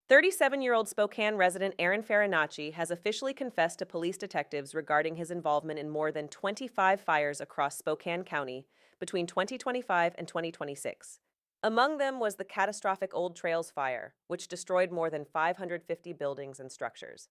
37-year-old Spokane resident Aaron Farinacci has officially confessed to police detectives regarding his involvement in more than 25 fires across Spokane County between 2025 and 2026. Among them was the catastrophic Old Trails fire, which destroyed more than 550 buildings and structures.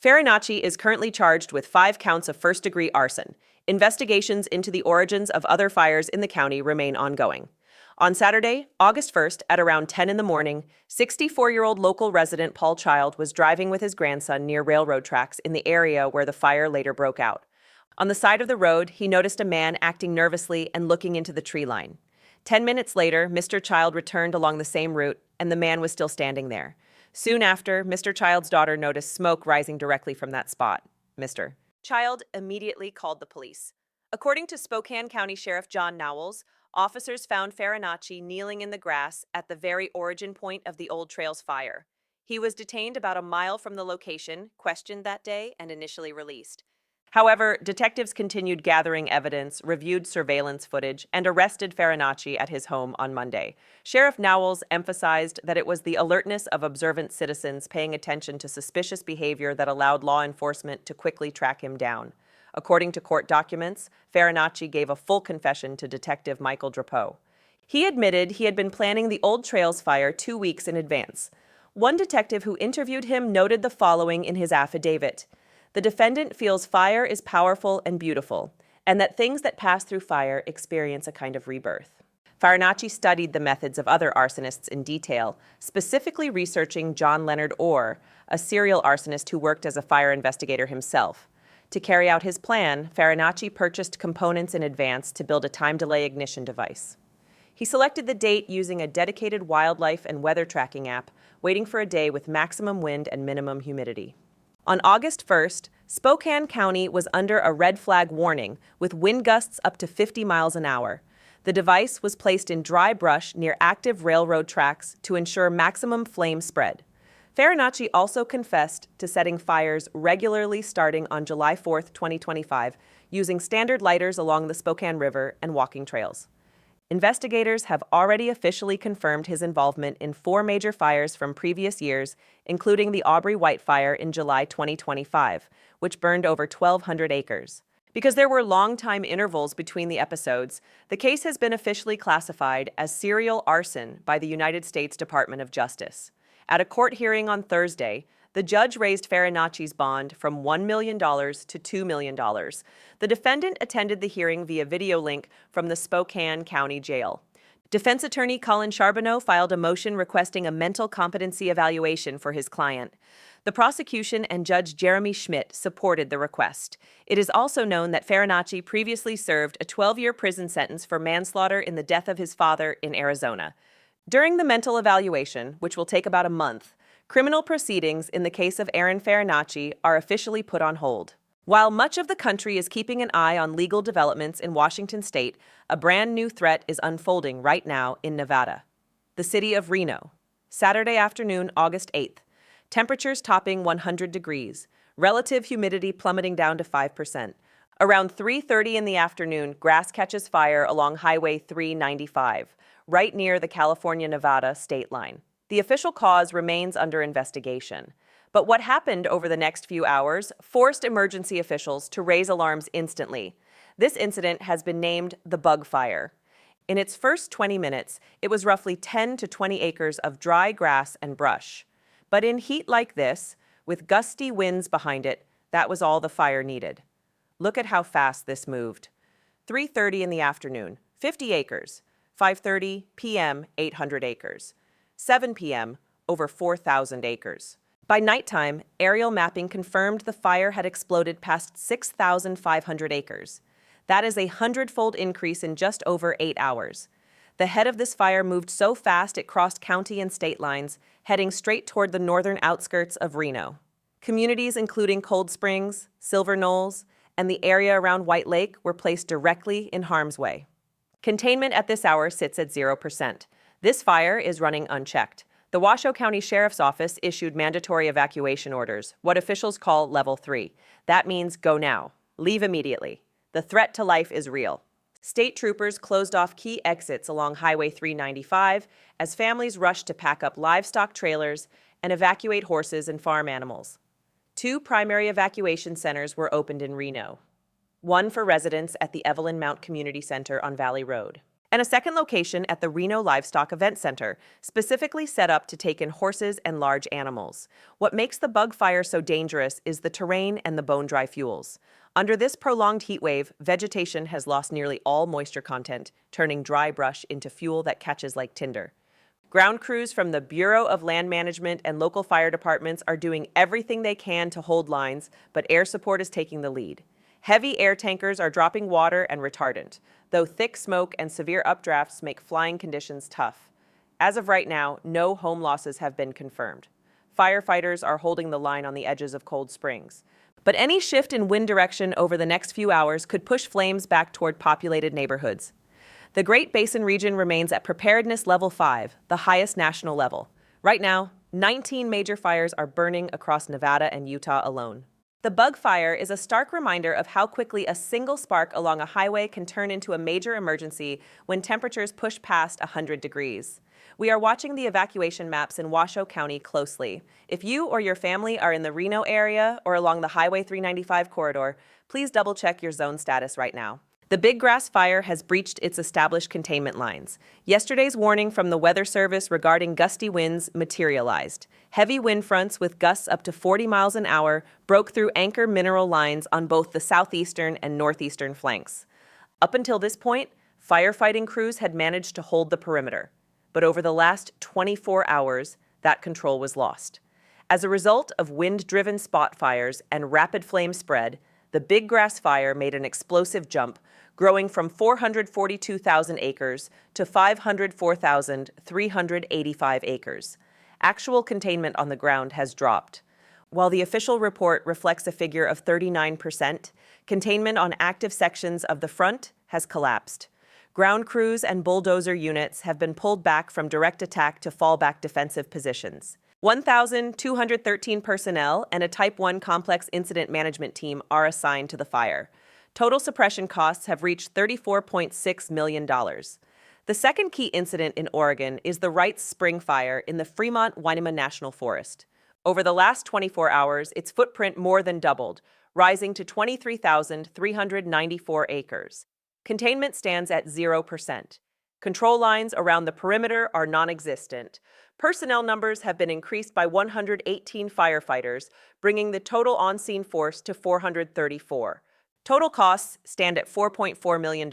Farinacci is currently charged with 5 counts of first-degree arson. Investigations into the origins of other fires in the county remain ongoing. On Saturday, August 1st, at around 10 in the morning, 64-year-old local resident Paul Child was driving with his grandson near railroad tracks in the area where the fire later broke out. On the side of the road, he noticed a man acting nervously and looking into the tree line. 10 minutes later, Mr. Child returned along the same route, and the man was still standing there. Soon after, Mr. Child's daughter noticed smoke rising directly from that spot. Mr. Child immediately called the police. According to Spokane County Sheriff John Nowles, officers found Farinacci kneeling in the grass at the very origin point of the Old Trails fire. He was detained about a mile from the location, questioned that day, and initially released. However, detectives continued gathering evidence, reviewed surveillance footage, and arrested Farinacci at his home on Monday. Sheriff Nowles emphasized that it was the alertness of observant citizens paying attention to suspicious behavior that allowed law enforcement to quickly track him down. According to court documents, Farinacci gave a full confession to Detective Michael Drapeau. He admitted he had been planning the Old Trails fire 2 weeks in advance. One detective who interviewed him noted the following in his affidavit. The defendant feels fire is powerful and beautiful, and that things that pass through fire experience a kind of rebirth. Farinacci studied the methods of other arsonists in detail, specifically researching John Leonard Orr, a serial arsonist who worked as a fire investigator himself. To carry out his plan, Farinacci purchased components in advance to build a time-delay ignition device. He selected the date using a dedicated wildlife and weather tracking app, waiting for a day with maximum wind and minimum humidity. On August 1st, Spokane County was under a red flag warning with wind gusts up to 50 miles an hour. The device was placed in dry brush near active railroad tracks to ensure maximum flame spread. Farinacci also confessed to setting fires regularly starting on July 4, 2025, using standard lighters along the Spokane River and walking trails. Investigators have already officially confirmed his involvement in 4 major fires from previous years, including the Aubrey White Fire in July 2025, which burned over 1,200 acres. Because there were long-time intervals between the episodes, the case has been officially classified as serial arson by the United States Department of Justice. At a court hearing on Thursday, the judge raised Farinacci's bond from $1 million to $2 million. The defendant attended the hearing via video link from the Spokane County Jail. Defense attorney Colin Charbonneau filed a motion requesting a mental competency evaluation for his client. The prosecution and Judge Jeremy Schmidt supported the request. It is also known that Farinacci previously served a 12-year prison sentence for manslaughter in the death of his father in Arizona. During the mental evaluation, which will take about a month, criminal proceedings in the case of Aaron Farinacci are officially put on hold. While much of the country is keeping an eye on legal developments in Washington state, a brand new threat is unfolding right now in Nevada. The city of Reno. Saturday afternoon, August 8th. Temperatures topping 100 degrees. Relative humidity plummeting down to 5%. Around 3:30 in the afternoon, grass catches fire along Highway 395, right near the California-Nevada state line. The official cause remains under investigation. But what happened over the next few hours forced emergency officials to raise alarms instantly. This incident has been named the Bug Fire. In its first 20 minutes, it was roughly 10 to 20 acres of dry grass and brush. But in heat like this, with gusty winds behind it, that was all the fire needed. Look at how fast this moved. 3:30 in the afternoon, 50 acres. 5:30 p.m., 800 acres. 7 p.m., over 4,000 acres. By nighttime, aerial mapping confirmed the fire had exploded past 6,500 acres. That is a 100-fold increase in just over 8 hours. The head of this fire moved so fast it crossed county and state lines, heading straight toward the northern outskirts of Reno. Communities including Cold Springs, Silver Knolls, and the area around White Lake were placed directly in harm's way. Containment at this hour sits at 0%. This fire is running unchecked. The Washoe County Sheriff's Office issued mandatory evacuation orders, what officials call Level 3. That means go now. Leave immediately. The threat to life is real. State troopers closed off key exits along Highway 395 as families rushed to pack up livestock trailers and evacuate horses and farm animals. 2 primary evacuation centers were opened in Reno, one for residents at the Evelyn Mount Community Center on Valley Road, and a second location at the Reno Livestock Event Center, specifically set up to take in horses and large animals. What makes the bug fire so dangerous is the terrain and the bone-dry fuels. Under this prolonged heat wave, vegetation has lost nearly all moisture content, turning dry brush into fuel that catches like tinder. Ground crews from the Bureau of Land Management and local fire departments are doing everything they can to hold lines, but air support is taking the lead. Heavy air tankers are dropping water and retardant, though thick smoke and severe updrafts make flying conditions tough. As of right now, no home losses have been confirmed. Firefighters are holding the line on the edges of Cold Springs. But any shift in wind direction over the next few hours could push flames back toward populated neighborhoods. The Great Basin region remains at Preparedness Level 5, the highest national level. Right now, 19 major fires are burning across Nevada and Utah alone. The bug fire is a stark reminder of how quickly a single spark along a highway can turn into a major emergency when temperatures push past 100 degrees. We are watching the evacuation maps in Washoe County closely. If you or your family are in the Reno area or along the Highway 395 corridor, please double-check your zone status right now. The Big Grass Fire has breached its established containment lines. Yesterday's warning from the Weather Service regarding gusty winds materialized. Heavy wind fronts with gusts up to 40 miles an hour broke through anchor mineral lines on both the southeastern and northeastern flanks. Up until this point, firefighting crews had managed to hold the perimeter. But over the last 24 hours, that control was lost. As a result of wind-driven spot fires and rapid flame spread, the Big Grass Fire made an explosive jump, growing from 442,000 acres to 504,385 acres. Actual containment on the ground has dropped. While the official report reflects a figure of 39%, containment on active sections of the front has collapsed. Ground crews and bulldozer units have been pulled back from direct attack to fallback defensive positions. 1,213 personnel and a Type 1 complex incident management team are assigned to the fire. Total suppression costs have reached $34.6 million. The second key incident in Oregon is the Wrights Spring Fire in the Fremont-Winema National Forest. Over the last 24 hours, its footprint more than doubled, rising to 23,394 acres. Containment stands at 0%. Control lines around the perimeter are non-existent. Personnel numbers have been increased by 118 firefighters, bringing the total on-scene force to 434. Total costs stand at $4.4 million.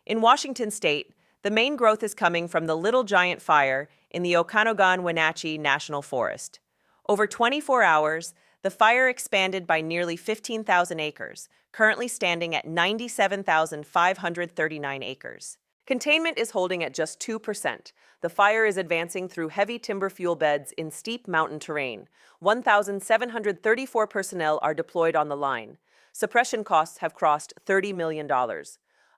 In Washington state, the main growth is coming from the Little Giant Fire in the Okanogan-Wenatchee National Forest. Over 24 hours, the fire expanded by nearly 15,000 acres, currently standing at 97,539 acres. Containment is holding at just 2%. The fire is advancing through heavy timber fuel beds in steep mountain terrain. 1,734 personnel are deployed on the line. Suppression costs have crossed $30 million.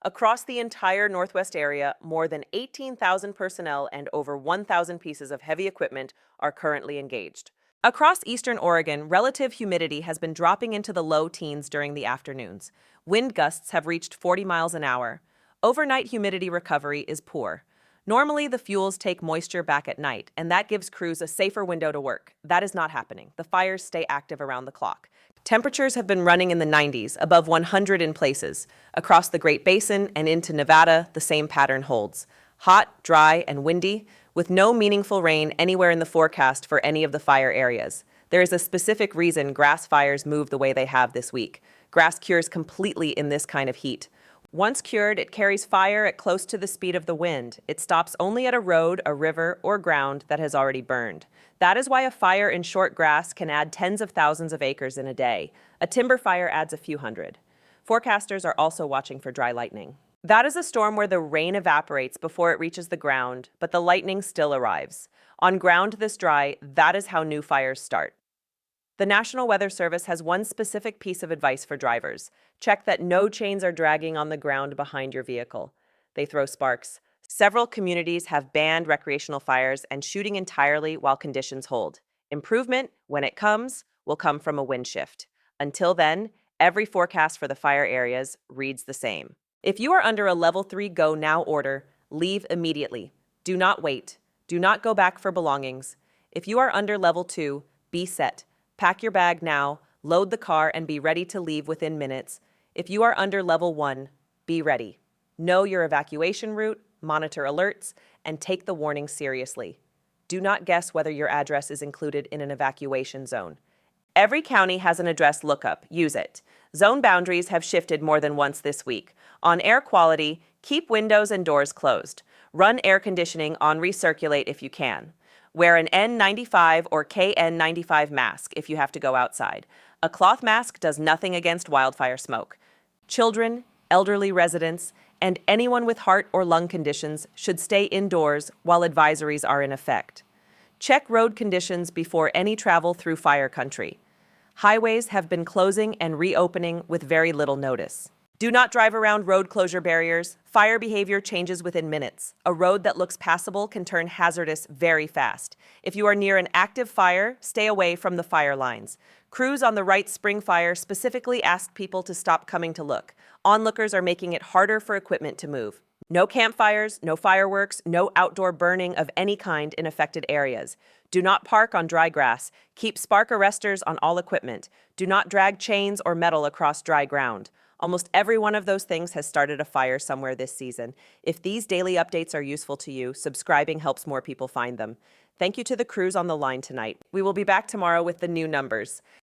Across the entire Northwest area, more than 18,000 personnel and over 1,000 pieces of heavy equipment are currently engaged. Across eastern Oregon, relative humidity has been dropping into the low teens during the afternoons. Wind gusts have reached 40 miles an hour. Overnight humidity recovery is poor. Normally, the fuels take moisture back at night, and that gives crews a safer window to work. That is not happening. The fires stay active around the clock. Temperatures have been running in the 90s, above 100 in places. Across the Great Basin and into Nevada, the same pattern holds. Hot, dry, and windy, with no meaningful rain anywhere in the forecast for any of the fire areas. There is a specific reason grass fires move the way they have this week. Grass cures completely in this kind of heat. Once cured, it carries fire at close to the speed of the wind. It stops only at a road, a river, or ground that has already burned. That is why a fire in short grass can add tens of thousands of acres in a day. A timber fire adds a few hundred. Forecasters are also watching for dry lightning. That is a storm where the rain evaporates before it reaches the ground, but the lightning still arrives. On ground this dry, that is how new fires start. The National Weather Service has one specific piece of advice for drivers. Check that no chains are dragging on the ground behind your vehicle. They throw sparks. Several communities have banned recreational fires and shooting entirely while conditions hold. Improvement, when it comes, will come from a wind shift. Until then, every forecast for the fire areas reads the same. If you are under a Level 3 Go Now order, leave immediately. Do not wait. Do not go back for belongings. If you are under level 2, be set. Pack your bag now, load the car, and be ready to leave within minutes. If you are under level 1, be ready. Know your evacuation route, monitor alerts, and take the warning seriously. Do not guess whether your address is included in an evacuation zone. Every county has an address lookup. Use it. Zone boundaries have shifted more than once this week. On air quality, keep windows and doors closed. Run air conditioning on recirculate if you can. Wear an N95 or KN95 mask if you have to go outside. A cloth mask does nothing against wildfire smoke. Children, elderly residents, and anyone with heart or lung conditions should stay indoors while advisories are in effect. Check road conditions before any travel through fire country. Highways have been closing and reopening with very little notice. Do not drive around road closure barriers. Fire behavior changes within minutes. A road that looks passable can turn hazardous very fast. If you are near an active fire, stay away from the fire lines. Crews on the Wright Spring Fire specifically asked people to stop coming to look. Onlookers are making it harder for equipment to move. No campfires, no fireworks, no outdoor burning of any kind in affected areas. Do not park on dry grass. Keep spark arresters on all equipment. Do not drag chains or metal across dry ground. Almost every one of those things has started a fire somewhere this season. If these daily updates are useful to you, subscribing helps more people find them. Thank you to the crews on the line tonight. We will be back tomorrow with the new numbers.